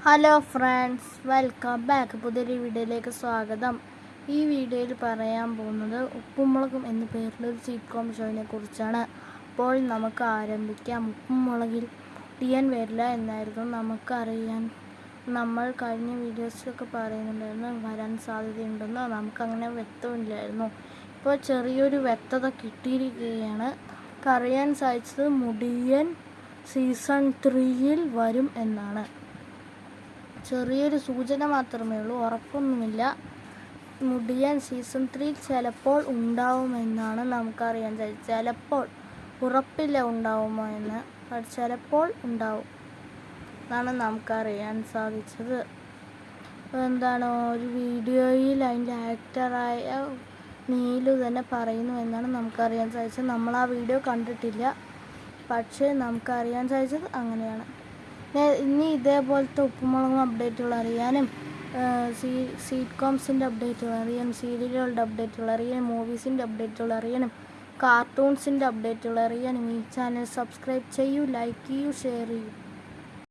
Hello friends, welcome back. പുതിയൊരു വീഡിയോയിലേക്ക് സ്വാഗതം. ഈ വീഡിയോയിൽ പറയാൻ പോകുന്നത് ഉപ്പും മുളകും എന്ന പേരിലൊരു സിറ്റ്കോം ഷോയിനെ കുറിച്ചാണ്. അപ്പോൾ നമുക്ക് ആരംഭിക്കാം. ഉപ്പും മുളകിൽ ടിയൻ വരില്ല എന്നായിരുന്നു നമുക്കറിയാൻ. നമ്മൾ കഴിഞ്ഞ വീഡിയോസിലൊക്കെ പറയുന്നുണ്ടായിരുന്നു വരാൻ സാധ്യതയുണ്ടെന്ന്. നമുക്കങ്ങനെ വ്യക്തമില്ലായിരുന്നു. ഇപ്പോൾ ചെറിയൊരു വ്യക്തത കിട്ടിയിരിക്കുകയാണ്. അറിയാൻ സാധിച്ചത് മുടിയൻ സീസൺ 3 വരും എന്നാണ്. ചെറിയൊരു സൂചന മാത്രമേ ഉള്ളൂ, ഉറപ്പൊന്നുമില്ല. മുടിയൻ സീസൺ 3 ചിലപ്പോൾ ഉണ്ടാവുമെന്നാണ് നമുക്കറിയാൻ സാധിച്ചത്. ചിലപ്പോൾ, ഉറപ്പില്ല ഉണ്ടാവുമോ എന്ന്, ചിലപ്പോൾ ഉണ്ടാവും എന്നാണ് നമുക്കറിയാൻ സാധിച്ചത്. ഒരു വീഡിയോയിൽ അതിൻ്റെ ആക്ടറായ നീലു തന്നെ പറയുന്നു എന്നാണ് നമുക്കറിയാൻ സാധിച്ചത്. നമ്മൾ ആ വീഡിയോ കണ്ടിട്ടില്ല, പക്ഷേ നമുക്കറിയാൻ സാധിച്ചത് അങ്ങനെയാണ്. ഇനി ഇതേപോലത്തെ ഉപ്പുമുളകും അപ്ഡേറ്റുകൾ അറിയാനും സീറ്റ്കോംസിൻ്റെ അപ്ഡേറ്റുകൾ അറിയാനും സീരിയലുകളുടെ അപ്ഡേറ്റുകൾ അറിയാനും മൂവീസിൻ്റെ അപ്ഡേറ്റുകൾ അറിയാനും കാർട്ടൂൺസിൻ്റെ അപ്ഡേറ്റുകൾ അറിയാനും ഈ ചാനൽ സബ്സ്ക്രൈബ് ചെയ്യൂ, ലൈക്ക് ചെയ്യൂ, ഷെയർ ചെയ്യൂ.